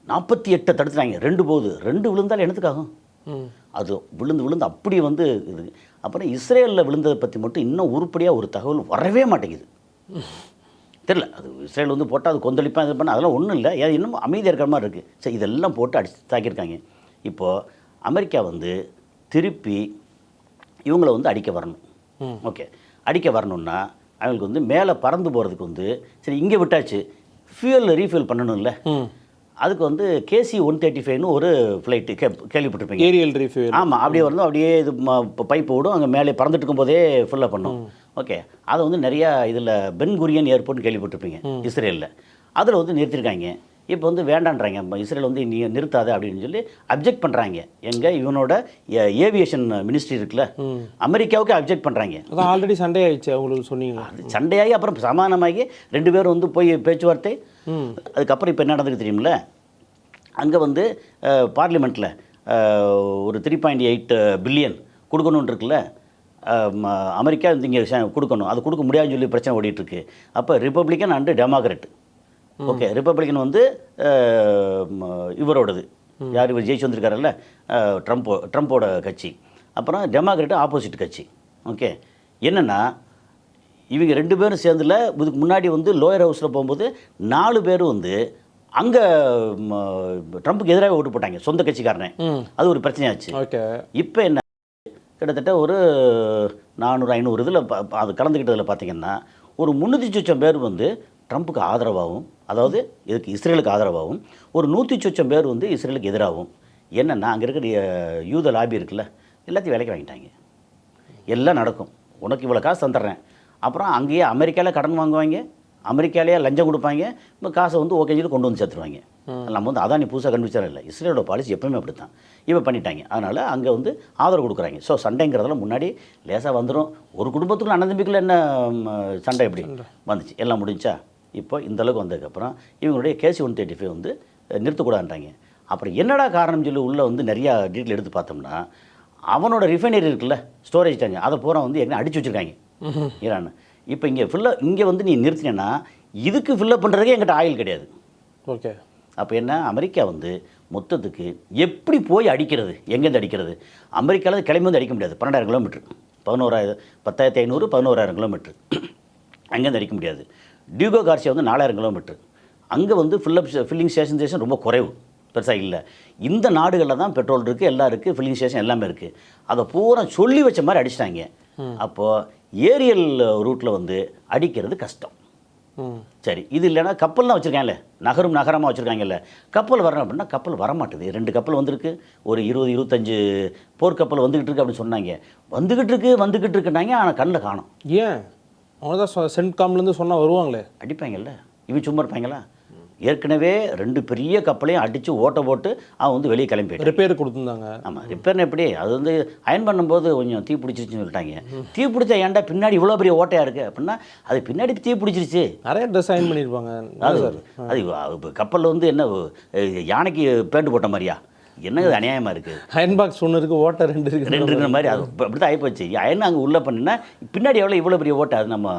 48 தடுத்துட்டாங்க. 2 போகுது, 2 விழுந்தாலும் என்னத்துக்காகும், அது விழுந்து அப்படி வந்து இது. அப்புறம் இஸ்ரேலில் விழுந்ததை பற்றி மட்டும் இன்னும் உருப்படியாக ஒரு தகவல் வரவே மாட்டேங்குது. தெரில, அது இஸ்ரேல் வந்து போட்டால் அது கொந்தளிப்பாக இது பண்ண அதெல்லாம் ஒன்றும் இல்லை, இன்னும் அமைதியாக இருக்கிற மாதிரி இருக்குது. சரி, இதெல்லாம் போட்டு அடிச்சு தாக்கியிருக்காங்க. இப்போது அமெரிக்கா வந்து திருப்பி இவங்கள வந்து அடிக்க வரணும். ஓகே, அடிக்க வரணுன்னா அவங்களுக்கு வந்து மேலே பறந்து போகிறதுக்கு வந்து சரி இங்கே விட்டாச்சு, ஃபியூல் ரீஃபியூல் பண்ணணும்ல, அதுக்கு வந்து KC-135ன்னு ஒரு ஃப்ளைட்டு கேள்விப்பட்டிருப்பீங்க. ஏரியல் ரிஃப்யூல். ஆமாம், அப்படியே வந்து அப்படியே இது பைப் ஓடும், அங்கே மேலே பறந்துட்டு இருக்கும்போதே ஃபுல்லாக பண்ணும். ஓகே, அதை வந்து நிறையா இதில் பென் குரியன் ஏர்போர்ட்னு கேள்விப்பட்டிருப்பீங்க இஸ்ரேலில். அதில் வந்து நிறுத்திருக்காங்க. இப்போ வந்து வேண்டான்றாங்க, இஸ்ரேல் வந்து நீ நிறுத்தாத அப்படின்னு சொல்லி அப்ஜெக்ட் பண்ணுறாங்க. இவனோட ஏவியேஷன் மினிஸ்ட்ரி இருக்குல்ல, அமெரிக்காவுக்கு அப்ஜெக்ட் பண்ணுறாங்க. அதான் ஆல்ரெடி சண்டே ஆயிடுச்சு அவங்களுக்கு சொன்னீங்களா? அது சண்டையாகி அப்புறம் சமாதானமாகி 2 பேரும் வந்து போய் பேச்சுவார்த்தை. அதுக்கப்புறம் இப்போ என்ன நடந்துக்கு தெரியுமில்ல, அங்கே வந்து பார்லிமெண்ட்டில் ஒரு 3.8 பில்லியன் கொடுக்கணுன்னு இருக்குல்ல, அமெரிக்கா இங்கே கொடுக்கணும், அது கொடுக்க முடியாதுன்னு சொல்லி பிரச்சனை ஓடிட்டுருக்கு. அப்போ Republican and democrat. Okay, Republican வந்து இவரோடது, யார் இவர் ஜெயிச்சு வந்திருக்காருல்ல, ட்ரம்ப்போட கட்சி. அப்புறம் டெமோக்ராட் ஆப்போசிட் கட்சி. ஓகே, என்னென்னா இவங்க 2 பேரும் சேர்ந்துல இதுக்கு முன்னாடி வந்து லோயர் ஹவுஸில் போகும்போது 4 பேரும் வந்து அங்கே ட்ரம்ப்புக்கு எதிராக ஓட்டு போட்டாங்க, சொந்த கட்சிக்காரனே. அது ஒரு பிரச்சனையாச்சு. ஓகே, இப்போ என்ன கிட்டத்தட்ட ஒரு 400-500 இதில் அது கலந்துக்கிட்டதில் பார்த்தீங்கன்னா ஒரு 300 லட்சம் பேர் வந்து ட்ரம்ப்புக்கு ஆதரவாகவும், அதாவது இதுக்கு இஸ்ரேலுக்கு ஆதரவாகவும், ஒரு 100 லட்சம் பேர் வந்து இஸ்ரேலுக்கு எதிராகவும். என்னென்னா அங்கே இருக்கிற யூத லாபி இருக்குல்ல, எல்லாத்தையும் விலைக்கு வாங்கிட்டாங்க. எல்லாம் நடக்கும், உனக்கு இவ்வளோ காசு தந்துடுறேன், அப்புறம் அங்கேயே அமெரிக்காவில் கடன் வாங்குவாங்க, அமெரிக்காலேயே லஞ்சம் கொடுப்பாங்க, இப்போ காசை வந்து ஓகே சொல்லி கொண்டு வந்து சேர்த்துருவாங்க. நம்ம வந்து அதான் நீ புதுசாக கண்டுபிடிச்சாலும் இல்லை, இஸ்ரேலோட பாலிசி எப்பவுமே அப்படி தான். இப்போ பண்ணிட்டாங்க, அதனால் அங்கே வந்து ஆதரவு கொடுக்குறாங்க. ஸோ சண்டைங்கிறதெல்லாம் முன்னாடி லேசாக வந்துடும். ஒரு குடும்பத்துக்குள்ள அண்ணன் தம்பிக்குள்ள என்ன சண்டை எப்படி வந்துச்சு, எல்லாம் முடிஞ்சா. இப்போ இந்தளவுக்கு வந்ததுக்கப்புறம் இவங்களுடைய KC-135 வந்து நிறுத்தக்கூடாதுன்றாங்க. அப்புறம் என்னடா காரணம் சொல்லி உள்ளே வந்து நிறையா டீட்டெயில் எடுத்து பார்த்தோம்னா, அவனோட ரிஃபைனரி இருக்குல்ல, ஸ்டோரேஜ் டேங்க், அதை பூரா வந்து என்ன அடிச்சு வச்சுருக்காங்க ஈரான். இப்போ இங்கே வந்து நீ நிறுத்தினேன்னா இதுக்கு ஃபில்லப் பண்ணுறதுக்கே எங்கிட்ட ஆயில் கிடையாது. ஓகே, அப்போ என்ன, அமெரிக்கா வந்து மொத்தத்துக்கு எப்படி போய் அடிக்கிறது, எங்கேருந்து அடிக்கிறது? அமெரிக்காவில் கிளம்பி வந்து அடிக்க முடியாது, 12,000 கிலோமீட்டர், 10,500 11,000 கிலோமீட்டர், அங்கேருந்து அடிக்க முடியாது. டியூகோ கார்சியா வந்து 4,000 கிலோமீட்டர், அங்கே வந்து ஃபில்லிங் ஸ்டேஷன் ரொம்ப குறைவு, பெருசாக இல்லை. இந்த நாடுகளில் தான் பெட்ரோல் இருக்குது, எல்லாம் இருக்குது, ஃபில்லிங் ஸ்டேஷன் எல்லாமே இருக்குது. அதை பூரா சொல்லி வச்ச மாதிரி அடிச்சிட்டாங்க. அப்போது ஏரியல் ரூட்டில் வந்து அடிக்கிறது கஷ்டம். சரி, இது இல்லைன்னா கப்பல்லாம் வச்சுருக்காங்கல்ல, நகரமாக வச்சுருக்காங்கல்ல, கப்பல் வரணும் அப்படின்னா கப்பல் வரமாட்டுது. 2 கப்பல் வந்திருக்கு, ஒரு 20-25 போர்க்கப்பல் வந்துக்கிட்டு இருக்கு அப்படின்னு சொன்னாங்க. வந்துக்கிட்டு இருக்குன்னாங்க, ஆனால் கண்ணில் காணும். ஏன் அவங்க தான் சென்ட்காம்லேருந்து சொன்னால் வருவாங்களே, அடிப்பாங்கல்ல, இவன் சும்மா இருப்பாங்களா? ஏற்கனவே 2 பெரிய கப்பலையும் அடித்து ஓட்ட போட்டு அவன் வந்து வெளியே கிளம்பி ரிப்பேர் கொடுத்துருந்தாங்க. ஆமாம், ரிப்பேர்னு எப்படி, அது வந்து அயன் பண்ணும்போது கொஞ்சம் தீ பிடிச்சிருச்சுன்னு சொல்லிட்டாங்க. தீ பிடிச்சா ஏன்டா பின்னாடி இவ்வளோ பெரிய ஓட்டையாக இருக்குது அப்படின்னா, அது பின்னாடி தீ பிடிச்சிருச்சு. நிறைய ட்ரெஸ் அயன் பண்ணியிருப்பாங்க. அது கப்பலில் வந்து என்ன யானைக்கு பேண்ட் போட்ட மாதிரியா, என்னது அநியாயமாக இருக்குது. அயன் பாக்ஸ் ஒன்று இருக்குது, ஓட்டை 2 இருக்கிற மாதிரி அது அப்படி தான் ஆகிப்போச்சு. அயன் அங்கே உள்ளே பண்ணினா பின்னாடி இவ்வளோ பெரிய ஓட்டை. அது நம்ம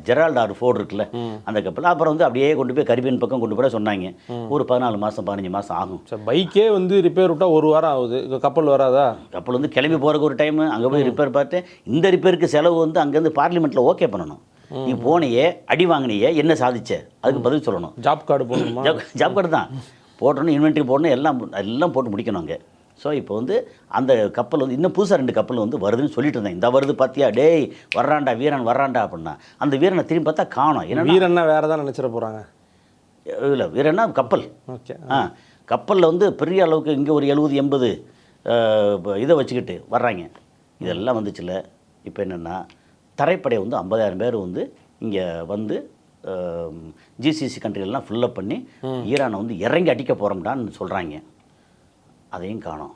ஜெரால்ட் ஆர் ஃபோர்டு இருக்குல்ல, அந்த கப்பல். அப்புறம் வந்து அப்படியே கொண்டு போய் கரிபியன் பக்கம் கொண்டு போய் சொன்னாங்க, ஒரு 14 மாதம் 15 மாதம் ஆகும். பைக்கே வந்து ரிப்பேர் விட்டால் 1 வாரம் ஆகுது, கப்பல் வராதா? கப்பல் வந்து கிளம்பி போகிறக்கு ஒரு டைமு, அங்கே போய் ரிப்பேர் பார்த்து இந்த ரிப்பேருக்கு செலவு வந்து அங்கேருந்து பார்லிமெண்ட்டில் ஓகே பண்ணணும். நீ போனையே, அடி வாங்கினியே, என்ன சாதிச்ச, அதுக்கு பதில் சொல்லணும். ஜாப் கார்டு போடணுமா? ஜாப் கார்டு தான் போட்டணும், இன்வென்ட்ரி போடணும், எல்லாம் போட்டு முடிக்கணும் அங்கே. ஸோ இப்போ வந்து அந்த கப்பல் வந்து இன்னும் புதுசாக 2 கப்பல் வந்து வருதுன்னு சொல்லிட்டு இருந்தேன். இந்த வருது பார்த்தியா, டேய் வர்றான்டா வீரன் வர்றான்டா அப்படின்னா, அந்த வீரனை திரும்பி பார்த்தா காணும். ஏன்னா வீரன்னா வேறு தான் நினச்சிட போகிறாங்க. இல்லை, வீரன்னா கப்பல். ஓகே, கப்பலில் வந்து பெரிய அளவுக்கு இங்கே ஒரு 70-80 இதை வச்சுக்கிட்டு வர்றாங்க. இதெல்லாம் வந்துச்சுல. இப்போ என்னென்னா தரைப்படை வந்து 50,000 பேர் வந்து இங்கே வந்து GCC கண்ட்ரிகள்லாம் ஃபுல்லப் பண்ணி ஈரானை வந்து இறங்கி அடிக்க போகிறோம்டான்னு சொல்கிறாங்க. அதையும் காணோம்.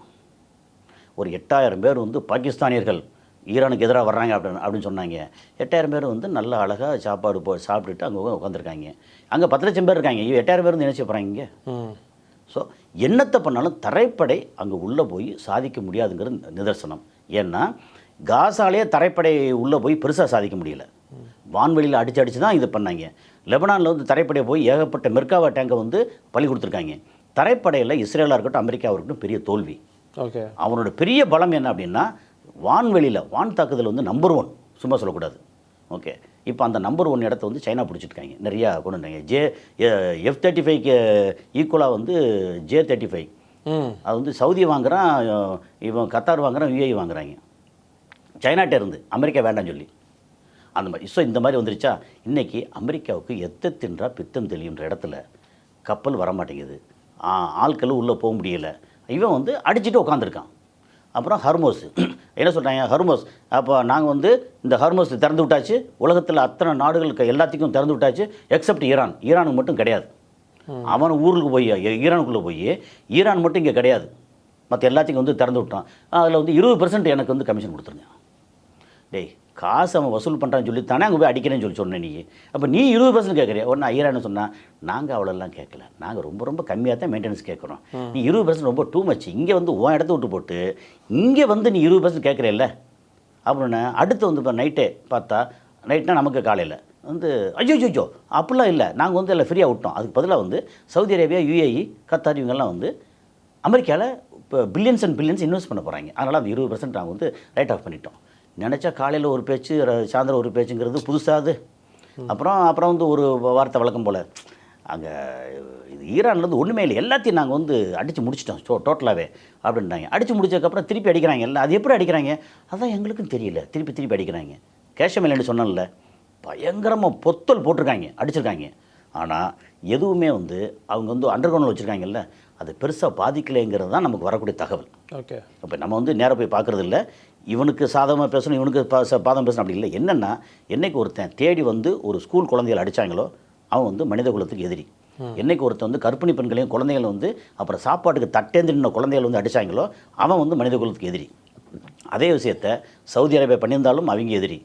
ஒரு 8,000 பேர் வந்து பாகிஸ்தானியர்கள் ஈரானுக்கு எதிராக வர்றாங்க அப்படின்னு சொன்னாங்க. 8,000 பேர் வந்து நல்ல அழகாக சாப்பாடு சாப்பிட்டுட்டு அங்கே உட்காந்துருக்காங்க. அங்கே 10 லட்சம் பேர் இருக்காங்க, 8,000 பேர் வந்து நினச்சி போகிறாங்க இங்கே. ஸோ என்னத்தை பண்ணாலும் தரைப்படை அங்கே உள்ளே போய் சாதிக்க முடியாதுங்கிறது நிதர்சனம். ஏன்னா காசாலே தரைப்படை உள்ளே போய் பெருசாக சாதிக்க முடியல, வான்வெளியில் அடித்து தான் இது பண்ணாங்க. லெபனானில் வந்து தரைப்படையை போய் ஏகப்பட்ட மெர்காவா டேங்கை வந்து பலி கொடுத்துருக்காங்க. தரைப்படையில் இஸ்ரேலாக இருக்கட்டும் அமெரிக்காவாக இருக்கட்டும் பெரிய தோல்வி. ஓகே, அவனோட பெரிய பலம் என்ன அப்படின்னா வான்வெளியில் வான் தாக்குதல் வந்து நம்பர் 1, சும்மா சொல்லக்கூடாது. ஓகே, இப்போ அந்த நம்பர் 1 இடத்த வந்து சைனா பிடிச்சிருக்காங்க, நிறையா கொண்டு வந்தாங்க. F-35க்கு ஈக்குவலாக வந்து J-35 அது வந்து சவுதி வாங்குகிறான், இவன் கத்தார் வாங்குகிறான், UAE வாங்குறாங்க சைனாட்டே இருந்து, அமெரிக்கா வேண்டாம்னு சொல்லி அந்த மாதிரி. ஸோ இந்த மாதிரி வந்துருச்சா. இன்றைக்கி அமெரிக்காவுக்கு எத்த தின்றா பித்தம் தெளியுன்ற இடத்துல கப்பல் வரமாட்டேங்குது. ஆட்கள் உள்ளே போக முடியலை. இவன் வந்து அடிச்சுட்டு உட்காந்துருக்கான். அப்புறம் ஹர்மோஸ் என்ன சொல்கிறாங்க, ஹர்மோஸ் அப்போ நாங்கள் வந்து இந்த ஹர்மோஸ் திறந்து விட்டாச்சு, உலகத்தில் அத்தனை நாடுகளுக்கு எல்லாத்துக்கும் திறந்து விட்டாச்சு எக்ஸப்ட் ஈரானுக்கு மட்டும் கிடையாது. அவன் ஊருக்கு போய் ஈரானுக்குள்ளே போய் ஈரான் மட்டும் இங்கே கிடையாது, மற்ற எல்லாத்துக்கும் வந்து திறந்து விட்டான். அதில் வந்து 20% எனக்கு வந்து கமிஷன் கொடுத்துருங்க. டேய், காசு அவன் வசூல் பண்ணுறான்னு சொல்லி தானே அங்கே போய் அடிக்கிறேன்னு சொல்லி சொன்னேன் நீ. அப்போ நீ 20% கேட்குறியா? ஒன்று ஈரான்னு சொன்னால் நாங்கள் அவ்வளோலாம் கேட்கல, நாங்கள் ரொம்ப ரொம்ப கம்மியாக தான் மெயின்டெனன்ஸ் கேட்குறோம். நீ 20% ரொம்ப டூ மச். இங்கே வந்து உன் இடத்த விட்டு போட்டு இங்கே வந்து நீ 20% கேட்குறேல்ல அப்படின்னு. அடுத்து வந்து இப்போ நைட்டே பார்த்தா, நைட்னா நமக்கு காலையில் வந்து ஐயோ அப்படிலாம் இல்லை, நாங்கள் வந்து எல்லாம் ஃப்ரீயாக விட்டோம். அதுக்கு பதிலாக வந்து சவுதி அரேபியா, UAE, கத்தார் இவங்கெல்லாம் வந்து அமெரிக்காவில் இப்போ பில்லியன்ஸ் அண்ட் பில்லியன்ஸ் இன்வெஸ்ட் பண்ண போகிறாங்க. அதனால் அந்த 20% நாங்கள் வந்து ரைட் ஆஃப் பண்ணிட்டோம். நினச்சா காலையில் ஒரு பேச்சு, சாயந்தரம் ஒரு பேச்சுங்கிறது புதுசாது. அப்புறம் வந்து ஒரு வார்த்தை வழக்கம் போல் அங்கே இது ஈரான்லேருந்து ஒன்றுமே இல்லை, எல்லாத்தையும் நாங்கள் வந்து அடித்து முடிச்சிட்டோம் டோட்டலாகவே அப்படின்ட்டாங்க. அடித்து முடிச்சதுக்கப்புறம் திருப்பி அடிக்கிறாங்க. எல்லாம் அது எப்படி அடிக்கிறாங்க அதான் எங்களுக்கும் தெரியல. திருப்பி அடிக்கிறாங்க. கேஷமேலன்னு சொன்னேன்ல, பயங்கரமாக பொத்தல் போட்டிருக்காங்க, அடிச்சிருக்காங்க. ஆனால் எதுவுமே வந்து அவங்க வந்து அண்டர் கிரவுண்டில் வச்சுருக்காங்கல்ல, அது பெருசாக பாதிக்கலைங்கிறது தான் நமக்கு வரக்கூடிய தகவல். ஓகே. இப்போ நம்ம வந்து நேராக போய் பார்க்குறது இல்லை, இவனுக்கு சாதகமாக பேசணும், இவனுக்கு பாதம் பேசணும் அப்படி இல்லை. என்னென்னா, என்னைக்கு ஒருத்தன் தேடி வந்து ஒரு ஸ்கூல் குழந்தைகளை அடித்தாங்களோ அவன் வந்து மனித குலத்துக்கு எதிரி. என்னைக்கு ஒருத்தன் வந்து கர்ப்பிணி பெண்களையும் குழந்தைகளை வந்து அப்புறம் சாப்பாட்டுக்கு தட்டேந்து நின்ற குழந்தைகளை வந்து அடித்தாங்களோ அவன் வந்து மனித குலத்துக்கு எதிரி. அதே விஷயத்தை சவுதி அரேபியா பண்ணியிருந்தாலும் அவங்க எதிரி,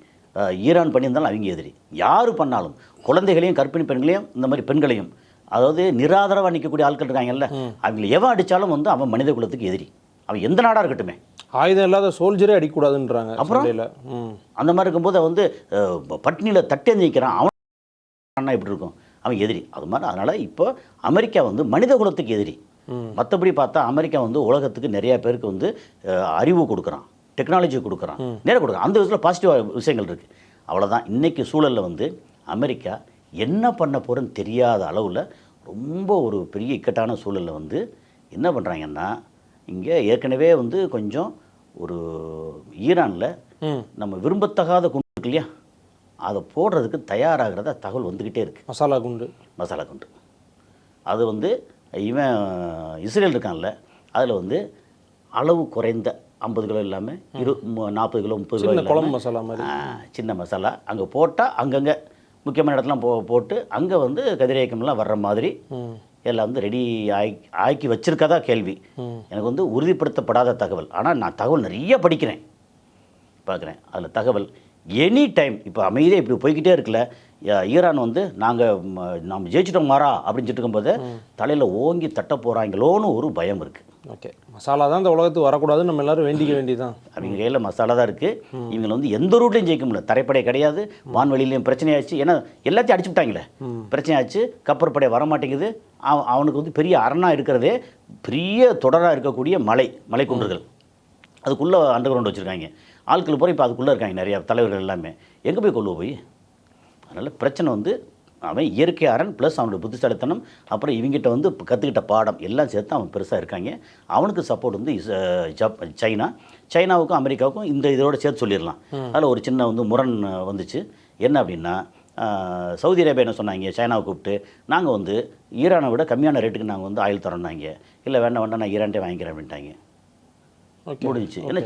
ஈரான் பண்ணியிருந்தாலும் அவங்க எதிரி. யார் பண்ணாலும் குழந்தைகளையும் கர்ப்பிணி பெண்களையும் இந்த மாதிரி பெண்களையும், அதாவது நிராதரவாக நிற்கக்கூடிய ஆட்கள் இருக்காங்கல்ல, அவங்களை எவன் அடித்தாலும் வந்து அவன் மனித குலத்துக்கு எதிரி. அவன் எந்த நாடாக இருக்கட்டுமே. ஆயுதம் இல்லாத சோல்ஜரே அடிக்கூடாதுன்றாங்க. அப்புறம் அந்த மாதிரி இருக்கும்போது வந்து பட்டினியில் தட்டேந்து நிற்கிறான், அவன் எப்படி இருக்கும், அவன் எதிரி. அது மாதிரி அதனால் இப்போ அமெரிக்கா வந்து மனித குலத்துக்கு எதிரி. மற்றபடி பார்த்தா அமெரிக்கா வந்து உலகத்துக்கு நிறையா பேருக்கு வந்து அறிவு கொடுக்குறான், டெக்னாலஜி கொடுக்குறான், நேரம் கொடுக்குறான். அந்த விதத்தில் பாசிட்டிவ் விஷயங்கள் இருக்குது. அவ்வளோதான். இன்றைக்கி சூழலில் வந்து அமெரிக்கா என்ன பண்ண போகிறேன்னு தெரியாத அளவில் ரொம்ப ஒரு பெரிய இக்கட்டான சூழலில் வந்து என்ன பண்ணுறாங்கன்னா, இங்கே ஏற்கனவே வந்து கொஞ்சம் ஒரு ஈரானில் நம்ம விரும்பத்தகாத குண்டு இருக்கு இல்லையா, அதை போடுறதுக்கு தயாராகிறத தகவல் வந்துக்கிட்டே இருக்குது. மசாலா குண்டு அது வந்து இவன் இஸ்ரேல் இருக்கான்ல, அதில் வந்து அளவு குறைந்த 50 கிலோ இல்லாமல் 40 கிலோ 30 கிலோ குழம்பு மசாலா மாதிரி சின்ன மசாலா அங்கே போட்டால் அங்கங்கே முக்கியமான இடத்துலாம் போட்டு அங்கே வந்து கதிரியக்கம்லாம் வர்ற மாதிரி எல்லாம் வந்து ரெடி ஆக்கி வச்சுருக்கதா கேள்வி. எனக்கு வந்து உறுதிப்படுத்தப்படாத தகவல். ஆனால் நான் தகவல் நிறைய பார்க்குறேன். அதில் தகவல் எனி டைம் இப்போ அமைதியாக இப்படி போய்கிட்டே இருக்குல்ல, ஈரான் வந்து நம்ம ஜெயிச்சிட்டோம் மாறா அப்படின்னு சொல்லிட்டு இருக்கும்போது தலையில் ஓங்கி தட்ட போகிறாங்களோன்னு ஒரு பயம் இருக்குது. ஓகே, மசாலா தான் இந்த உலகத்துக்கு வரக்கூடாதுன்னு நம்ம எல்லாரும் வேண்டிக்க வேண்டியதான். அவங்க கையில் மசாலா தான் இருக்குது. இவங்களை வந்து எந்த ரூட்லையும் ஜெயிக்க முடியல. தரைப்படை கிடையாது, வான்வெளியிலையும் பிரச்சனையாச்சு. ஏன்னா எல்லாத்தையும் அடிச்சு விட்டாங்களே, பிரச்சனையாச்சு. கப்பற்படை வரமாட்டேங்குது. அவனுக்கு வந்து பெரிய அரணா இருக்கிறதே பெரிய தொடராக இருக்கக்கூடிய மலை குன்றுகள், அதுக்குள்ளே அண்டர் கிரவுண்ட் வச்சுருக்காங்க. ஆட்கள் போகிற இப்போ அதுக்குள்ளே இருக்காங்க நிறையா தலைவர்கள் எல்லாமே. எங்கே போய் கொள்ளுவ போய்? அதனால் பிரச்சனை வந்து அவன் இயற்கை அரண் ப்ளஸ் அவனுடைய புத்திசாலித்தனம், அப்புறம் இவங்ககிட்ட வந்து கற்றுக்கிட்ட பாடம் எல்லாம் சேர்த்து அவன் பெருசாக இருக்காங்க. அவனுக்கு சப்போர்ட் வந்து சைனாவுக்கும் அமெரிக்காவுக்கும் இந்த இதோட சேர்த்து சொல்லிடலாம். அதில் ஒரு சின்ன வந்து முரண் வந்துச்சு. என்ன அப்படின்னா, சவுதி அரேபியா என்ன சொன்னாங்க, சைனாவை கூப்பிட்டு நாங்கள் வந்து ஈரானை விட கம்மியான ரேட்டுக்கு நாங்கள் வந்து ஆயில் தரோம்னாங்க. இல்லை வேண்டாம் நான் ஈரான்ட்டே வாங்கிக்கிறேன் அப்படின்ட்டாங்க. முடிஞ்சிச்சு. ஏன்னா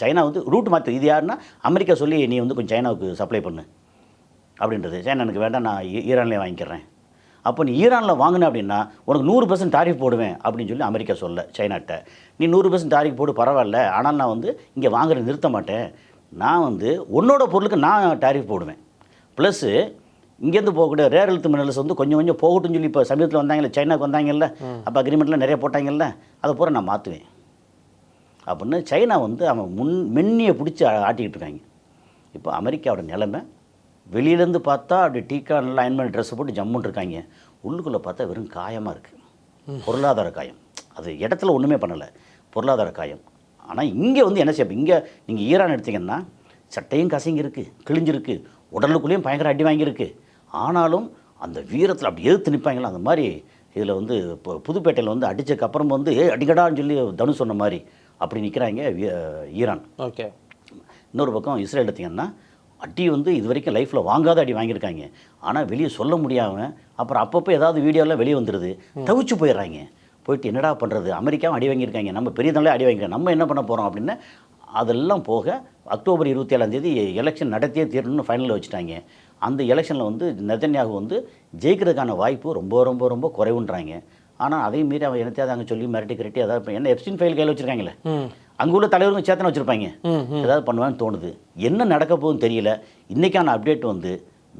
சைனா வந்து ரூட் மாற்று. இது யாருன்னா அமெரிக்கா சொல்லி நீ வந்து கொஞ்சம் சைனாவுக்கு சப்ளை பண்ணு அப்படின்றது. சைனா எனக்கு வேண்டாம், நான் ஈரான்லேயே வாங்கிக்கிறேன். அப்போ நீ ஈரானில் வாங்கின அப்படின்னா உனக்கு 100% டாரிஃப் போடுவேன் அப்படின்னு சொல்லி அமெரிக்கா சொல்ல சைனாட்ட. நீ 100% டாரிஃப் போடு பரவாயில்ல, ஆனால் நான் வந்து இங்கே வாங்குறது நிறுத்த மாட்டேன். நான் வந்து உன்னோட பொருளுக்கு நான் டாரிஃப் போடுவேன். ப்ளஸ்ஸு இங்கேருந்து போகக்கூடிய ரேர் எர்த் மினரல்ஸ் வந்து கொஞ்சம் போகட்டும்னு சொல்லி இப்போ சமீபத்தில் வந்தாங்கல்ல, சைனாவுக்கு வந்தாங்கல்ல, அப்போ அக்ரிமெண்ட்லாம் நிறைய போட்டாங்கல்ல, அதை பூரா நான் மாற்றுவேன் அப்படின்னு சைனா வந்து அவன் மென்னியை பிடிச்சி ஆட்டிக்கிட்டு இருக்காங்க. இப்போ அமெரிக்காவோட நிலைமை வெளியிலேருந்து பார்த்தா அப்படி டீக்கா நல்லா அயன்மேன் ட்ரெஸ்ஸை போட்டு ஜம்முன்னு இருக்காங்க. உள்ளுக்குள்ளே பார்த்தா வெறும் காயமாக இருக்குது, பொருளாதார காயம். அது இடத்துல ஒன்றுமே பண்ணலை, பொருளாதார காயம். ஆனால் இங்கே வந்து என்ன செய்ய, இங்கே நீங்கள் ஈரான் எடுத்திங்கன்னா சட்டையும் கசங்கிருக்கு, கிழிஞ்சிருக்கு, உடலுக்குள்ளேயும் பயங்கர அடி வாங்கியிருக்கு. ஆனாலும் அந்த வீரத்தில் அப்படி எதிர்த்து நிற்பாங்களா, அந்த மாதிரி இதில் வந்து இப்போ புதுப்பேட்டையில் வந்து அடித்ததுக்கப்புறம் வந்து அடிக்கடான்னு சொல்லி தனு சொன்ன மாதிரி அப்படி நிற்கிறாங்க ஈரான். ஓகே. இன்னொரு பக்கம் இஸ்ரேல் எடுத்திங்கன்னா அடி வந்து இது வரைக்கும் லைஃப்பில் வாங்காத அடி வாங்கியிருக்காங்க. ஆனால் வெளியே சொல்ல முடியாமல் அப்புறம் அப்பப்போ ஏதாவது வீடியோலாம் வெளியே வந்துடுது, தவிச்சு போயிடுறாங்க. போயிட்டு என்னடா பண்ணுறது, அமெரிக்காவும் அடி வாங்கியிருக்காங்க, நம்ம பெரிய நாளே அடி வாங்கியிருக்காங்க, நம்ம என்ன பண்ண போகிறோம் அப்படின்னு அதெல்லாம் போக அக்டோபர் 27 எலெக்ஷன் நடத்தியே தீரணும்னு ஃபைனலில் வச்சுட்டாங்க. அந்த எலெக்ஷனில் வந்து நெதன்யாகு வந்து ஜெயிக்கிறதுக்கான வாய்ப்பு ரொம்ப ரொம்ப ரொம்ப குறைவுன்றாங்க. ஆனால் அதையும் மீறி அவன் என்னத்தையாவது அங்கே சொல்லி மிரட்டி கிரட்டி அதாவது என்ன எப்ஸ்டின் ஃபைல் கையில் வச்சுருக்காங்களே, அங்கே உள்ள தலைவருங்க சேத்தனை வச்சுருப்பாங்க, ஏதாவது பண்ணுவான்னு தோணுது. என்ன நடக்க போகுதுன்னு தெரியல. இன்றைக்கான அப்டேட் வந்து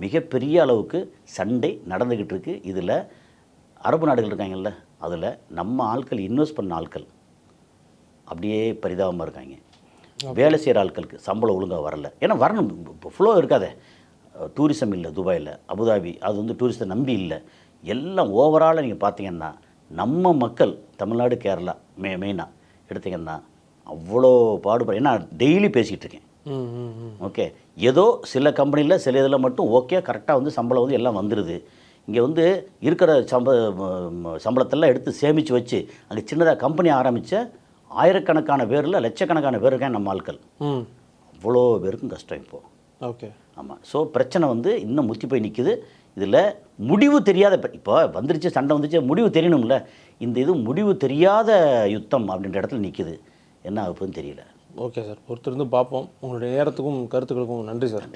மிகப்பெரிய அளவுக்கு சண்டை நடந்துக்கிட்டு இருக்குது. இதில் அரபு நாடுகள் இருக்காங்கல்ல, அதில் நம்ம ஆட்கள் இன்வெஸ்ட் பண்ண ஆட்கள் அப்படியே பரிதாபமாக இருக்காங்க. வேலை செய்கிற ஆட்களுக்கு சம்பளம் ஒழுங்காக வரல. ஏன்னா வரணும், இப்போ ஃப்ளோ இருக்காதே. டூரிசம் இல்லை துபாயில், அபுதாபி அது வந்து டூரிஸ்ட்டை நம்பி இல்லை. எல்லாம் ஓவராலாக நீங்கள் பார்த்தீங்கன்னா நம்ம மக்கள் தமிழ்நாடு கேரளா மெயினாக எடுத்திங்கன்னா அவ்வளோ பாடுபட. ஏன்னா டெய்லி பேசிகிட்டு இருக்கேன். ஓகே, ஏதோ சில கம்பெனியில் சில இதில் மட்டும் ஓகே கரெக்டாக வந்து சம்பளம் வந்து எல்லாம் வந்துடுது. இங்கே வந்து இருக்கிற சம்பளத்தெல்லாம் எடுத்து சேமித்து வச்சு அங்கே சின்னதாக கம்பெனி ஆரம்பித்த ஆயிரக்கணக்கான பேரில் லட்சக்கணக்கான பேர் இருக்காங்க நம்ம ஆட்கள். அவ்வளோ பேருக்கும் கஷ்டம் இப்போது. ஓகே, ஆமாம். ஸோ பிரச்சனை வந்து இன்னும் முத்தி போய் நிற்குது. இதில் முடிவு தெரியாத இப்போ வந்துருச்சு, சண்டை வந்துச்சு, முடிவு தெரியணும்ல. இந்த இது முடிவு தெரியாத யுத்தம் அப்படின்ற இடத்துல நிற்குது. என்ன ஆகுதுன்னு தெரியல. ஓகே சார், பொறுத்திருந்து பார்ப்போம். உங்களுடைய நேரத்துக்கும் கருத்துக்களுக்கும் நன்றி சார்.